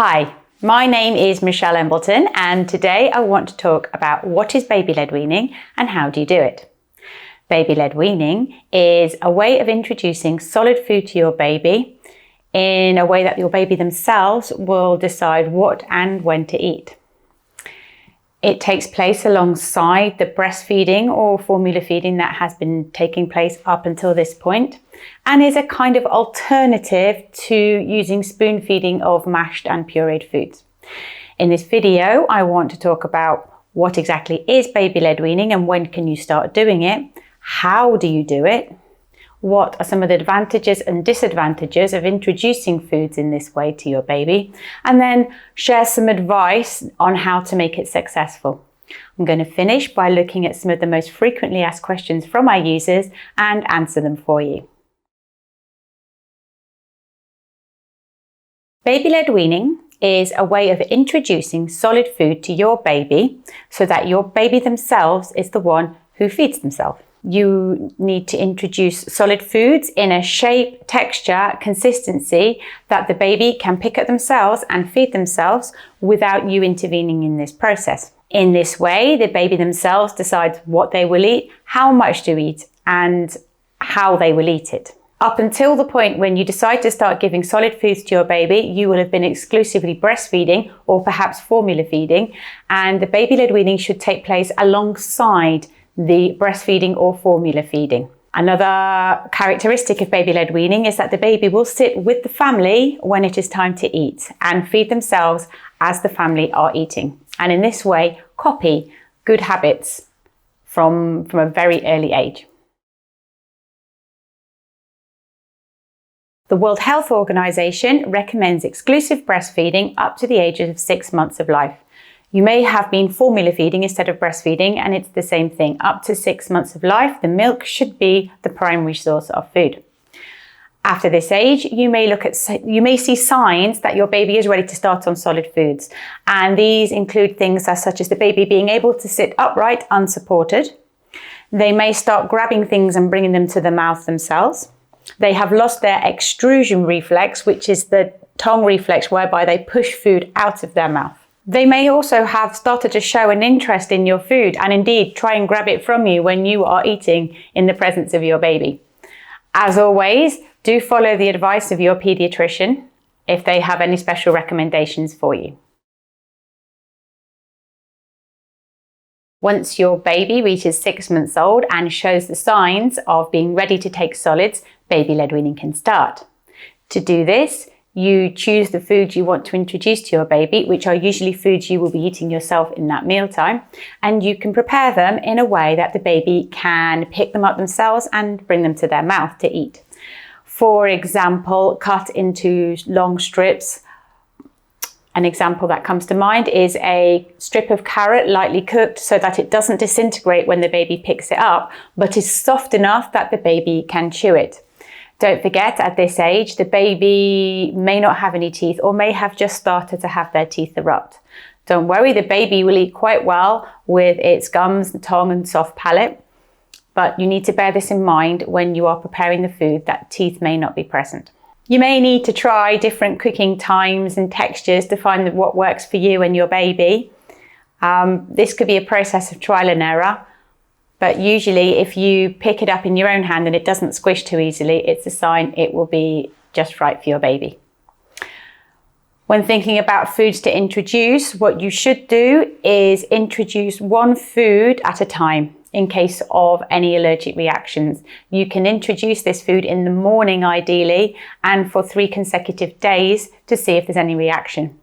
Hi, my name is Michelle Embleton, and today I want to talk about what is baby-led weaning and how do you do it. Baby-led weaning is a way of introducing solid food to your baby in a way that your baby themselves will decide what and when to eat. It takes place alongside the breastfeeding or formula feeding that has been taking place up until this point, and is a kind of alternative to using spoon feeding of mashed and pureed foods. In this video, I want to talk about what exactly is baby-led weaning and when can you start doing it, how do you do it, what are some of the advantages and disadvantages of introducing foods in this way to your baby, and then share some advice on how to make it successful. I'm going to finish by looking at some of the most frequently asked questions from our users and answer them for you. Baby-led weaning is a way of introducing solid food to your baby so that your baby themselves is the one who feeds themselves. You need to introduce solid foods in a shape, texture, consistency that the baby can pick up themselves and feed themselves without you intervening in this process. In this way, the baby themselves decides what they will eat, how much to eat, and how they will eat it. Up until the point when you decide to start giving solid foods to your baby, you will have been exclusively breastfeeding or perhaps formula feeding, and the baby-led weaning should take place alongside the breastfeeding or formula feeding. Another characteristic of baby-led weaning is that the baby will sit with the family when it is time to eat and feed themselves as the family are eating. And in this way, copy good habits from a very early age. The World Health Organization recommends exclusive breastfeeding up to the age of 6 months of life. You may have been formula feeding instead of breastfeeding, and it's the same thing. Up to 6 months of life, the milk should be the primary source of food. After this age, you may see signs that your baby is ready to start on solid foods. And these include things such as the baby being able to sit upright unsupported. They may start grabbing things and bringing them to the mouth themselves. They have lost their extrusion reflex, which is the tongue reflex whereby they push food out of their mouth. They may also have started to show an interest in your food and indeed try and grab it from you when you are eating in the presence of your baby. As always, do follow the advice of your pediatrician if they have any special recommendations for you. Once your baby reaches 6 months old and shows the signs of being ready to take solids, baby-led weaning can start. To do this, you choose the foods you want to introduce to your baby, which are usually foods you will be eating yourself in that mealtime, and you can prepare them in a way that the baby can pick them up themselves and bring them to their mouth to eat. For example, cut into long strips. An example that comes to mind is a strip of carrot lightly cooked so that it doesn't disintegrate when the baby picks it up, but is soft enough that the baby can chew it. Don't forget, at this age, the baby may not have any teeth or may have just started to have their teeth erupt. Don't worry, the baby will eat quite well with its gums, tongue and soft palate, but you need to bear this in mind when you are preparing the food that teeth may not be present. You may need to try different cooking times and textures to find what works for you and your baby. This could be a process of trial and error. But usually if you pick it up in your own hand and it doesn't squish too easily, it's a sign it will be just right for your baby. When thinking about foods to introduce, what you should do is introduce one food at a time in case of any allergic reactions. You can introduce this food in the morning ideally and for 3 consecutive days to see if there's any reaction.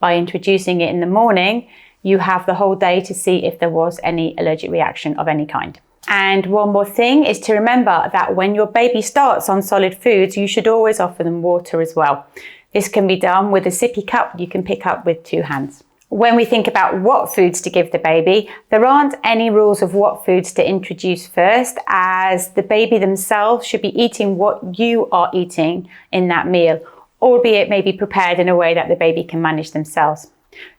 By introducing it in the morning, you have the whole day to see if there was any allergic reaction of any kind. And one more thing is to remember that when your baby starts on solid foods, you should always offer them water as well. This can be done with a sippy cup you can pick up with 2 hands. When we think about what foods to give the baby, there aren't any rules of what foods to introduce first, as the baby themselves should be eating what you are eating in that meal, albeit maybe prepared in a way that the baby can manage themselves.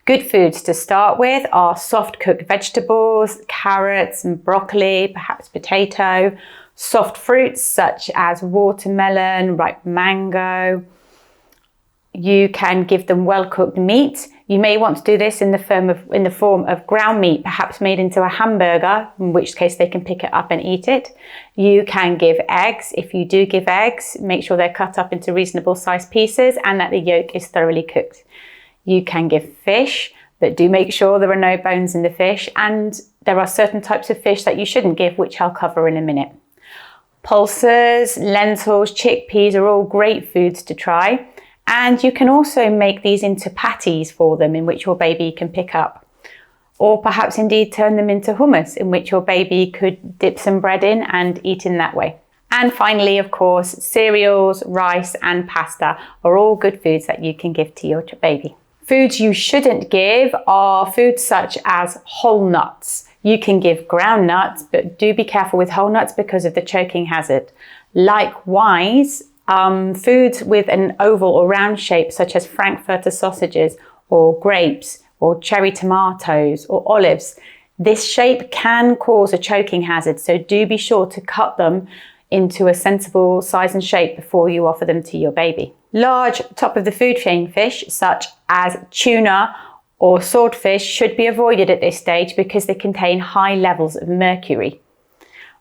Good foods to start with are soft cooked vegetables, carrots and broccoli, perhaps potato, soft fruits such as watermelon, ripe mango, You can give them well-cooked meat. You may want to do this in the form of ground meat, perhaps made into a hamburger, in which case they can pick it up and eat it. You can give eggs. If you do give eggs, make sure they're cut up into reasonable sized pieces and that the yolk is thoroughly cooked. You can give fish, but do make sure there are no bones in the fish. And there are certain types of fish that you shouldn't give, which I'll cover in a minute. Pulses, lentils, chickpeas are all great foods to try. And you can also make these into patties for them in which your baby can pick up. Or perhaps indeed turn them into hummus in which your baby could dip some bread in and eat in that way. And finally, of course, cereals, rice and pasta are all good foods that you can give to your baby. Foods you shouldn't give are foods such as whole nuts. You can give ground nuts, but do be careful with whole nuts because of the choking hazard. Likewise, foods with an oval or round shape such as Frankfurter sausages or grapes or cherry tomatoes or olives. This shape can cause a choking hazard, so do be sure to cut them into a sensible size and shape before you offer them to your baby. Large top of the food chain fish such as tuna or swordfish should be avoided at this stage because they contain high levels of mercury.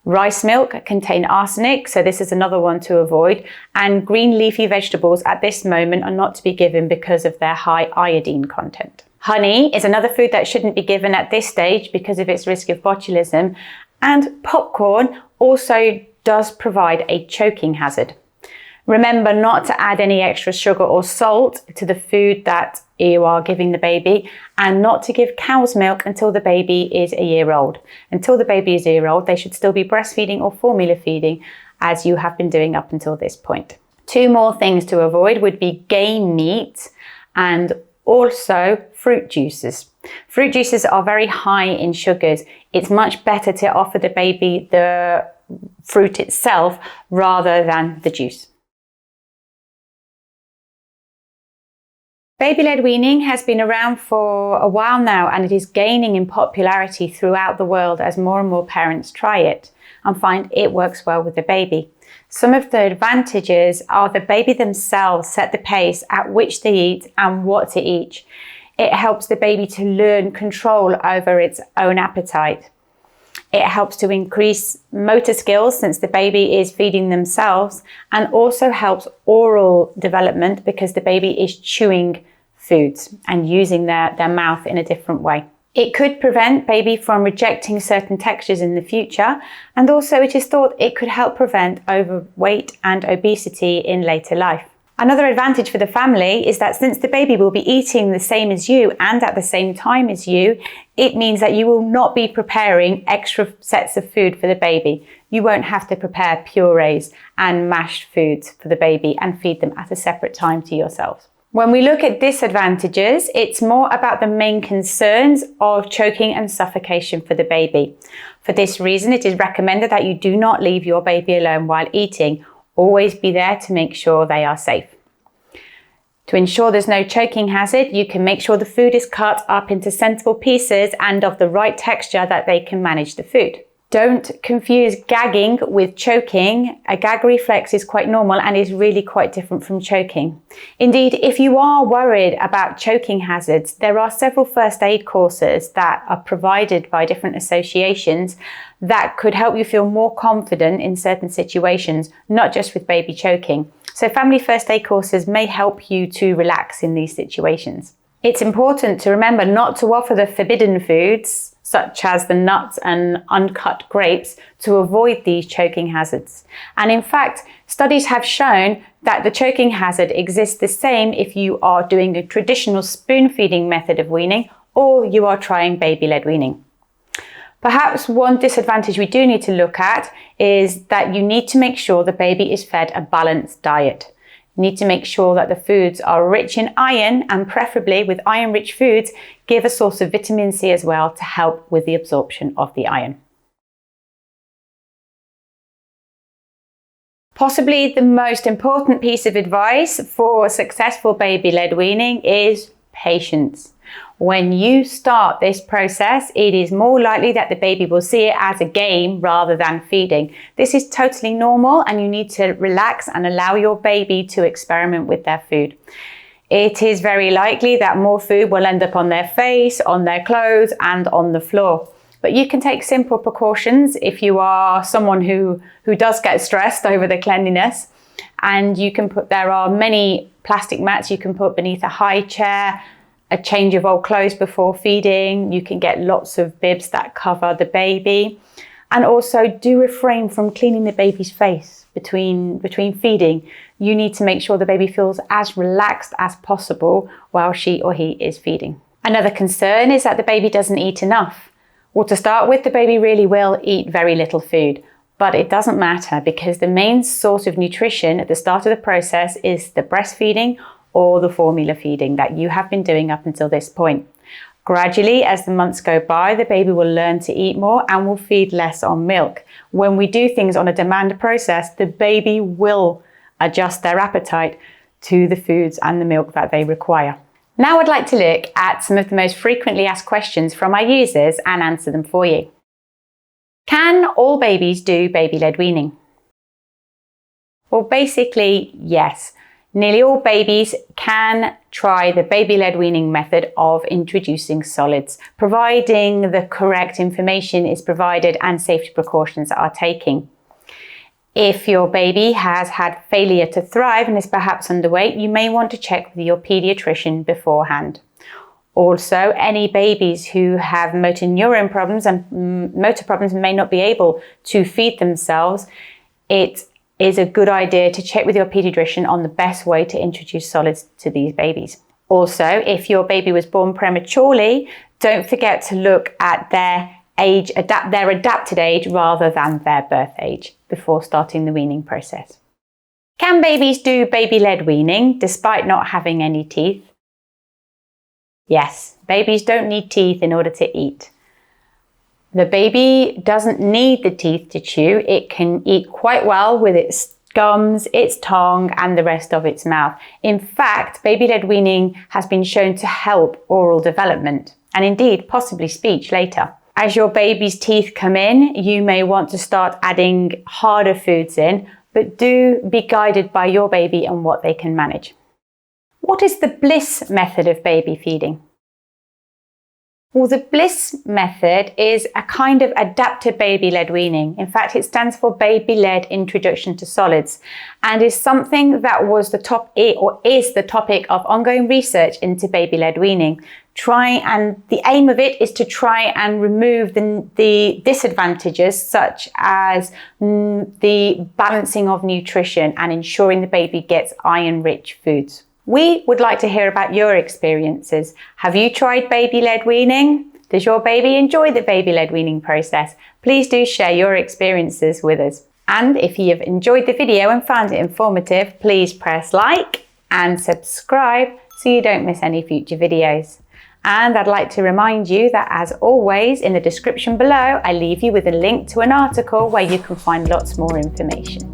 Rice milk contain arsenic, so this is another one to avoid, and green leafy vegetables at this moment are not to be given because of their high iodine content. Honey is another food that shouldn't be given at this stage because of its risk of botulism, and popcorn also does provide a choking hazard. Remember not to add any extra sugar or salt to the food that you are giving the baby, and not to give cow's milk until the baby is a year old. Until the baby is a year old, they should still be breastfeeding or formula feeding as you have been doing up until this point. Two more things to avoid would be game meat and also fruit juices. Fruit juices are very high in sugars. It's much better to offer the baby the fruit itself rather than the juice. Baby-led weaning has been around for a while now, and it is gaining in popularity throughout the world as more and more parents try it and find it works well with the baby. Some of the advantages are the baby themselves set the pace at which they eat and what to eat. It helps the baby to learn control over its own appetite. It helps to increase motor skills since the baby is feeding themselves, and also helps oral development because the baby is chewing foods and using their mouth in a different way. It could prevent baby from rejecting certain textures in the future, and also it is thought it could help prevent overweight and obesity in later life. Another advantage for the family is that since the baby will be eating the same as you and at the same time as you, it means that you will not be preparing extra sets of food for the baby. You won't have to prepare purees and mashed foods for the baby and feed them at a separate time to yourselves. When we look at disadvantages, it's more about the main concerns of choking and suffocation for the baby. For this reason, it is recommended that you do not leave your baby alone while eating. Always be there to make sure they are safe. To ensure there's no choking hazard, you can make sure the food is cut up into sensible pieces and of the right texture that they can manage the food. Don't confuse gagging with choking. A gag reflex is quite normal and is really quite different from choking. Indeed, if you are worried about choking hazards, there are several first aid courses that are provided by different associations that could help you feel more confident in certain situations, not just with baby choking. So family first aid courses may help you to relax in these situations. It's important to remember not to offer the forbidden foods, such as the nuts and uncut grapes, to avoid these choking hazards. And in fact, studies have shown that the choking hazard exists the same if you are doing a traditional spoon feeding method of weaning or you are trying baby-led weaning. Perhaps one disadvantage we do need to look at is that you need to make sure the baby is fed a balanced diet. You need to make sure that the foods are rich in iron, and preferably with iron-rich foods, give a source of vitamin C as well to help with the absorption of the iron. Possibly the most important piece of advice for successful baby-led weaning is patience. When you start this process, it is more likely that the baby will see it as a game rather than feeding. This is totally normal, and you need to relax and allow your baby to experiment with their food. it is very likely that more food will end up on their face, on their clothes, and on the floor. But you can take simple precautions if you are someone who does get stressed over the cleanliness. And there are many plastic mats you can put beneath a high chair, a change of old clothes before feeding. You can get lots of bibs that cover the baby. And also do refrain from cleaning the baby's face between feeding. You need to make sure the baby feels as relaxed as possible while she or he is feeding. Another concern is that the baby doesn't eat enough. Well, to start with, the baby really will eat very little food, but it doesn't matter because the main source of nutrition at the start of the process is the breastfeeding or the formula feeding that you have been doing up until this point. Gradually, as the months go by, the baby will learn to eat more and will feed less on milk. When we do things on a demand process, the baby will adjust their appetite to the foods and the milk that they require. Now I'd like to look at some of the most frequently asked questions from our users and answer them for you. Can all babies do baby-led weaning? Well, basically, yes. Nearly all babies can try the baby-led weaning method of introducing solids, providing the correct information is provided and safety precautions are taken. If your baby has had failure to thrive and is perhaps underweight, you may want to check with your paediatrician beforehand. Also, any babies who have motor neuron problems and motor problems may not be able to feed themselves, it is a good idea to check with your paediatrician on the best way to introduce solids to these babies. Also, if your baby was born prematurely, don't forget to look at their age, their adapted age rather than their birth age before starting the weaning process. Can babies do baby-led weaning despite not having any teeth? Yes, babies don't need teeth in order to eat. The baby doesn't need the teeth to chew. It can eat quite well with its gums, its tongue, and the rest of its mouth. In fact, baby-led weaning has been shown to help oral development and indeed possibly speech later. As your baby's teeth come in, you may want to start adding harder foods in, but do be guided by your baby and what they can manage. What is the BLISS method of baby feeding? Well, the BLISS method is a kind of adapted baby-led weaning. In fact, it stands for Baby-Led Introduction to Solids and is something that was is the topic of ongoing research into baby-led weaning. The aim of it is to try and remove the disadvantages such as the balancing of nutrition and ensuring the baby gets iron-rich foods. We would like to hear about your experiences. Have you tried baby-led weaning? Does your baby enjoy the baby-led weaning process? Please do share your experiences with us. And if you have enjoyed the video and found it informative, please press like and subscribe so you don't miss any future videos. And I'd like to remind you that, as always, in the description below, I leave you with a link to an article where you can find lots more information.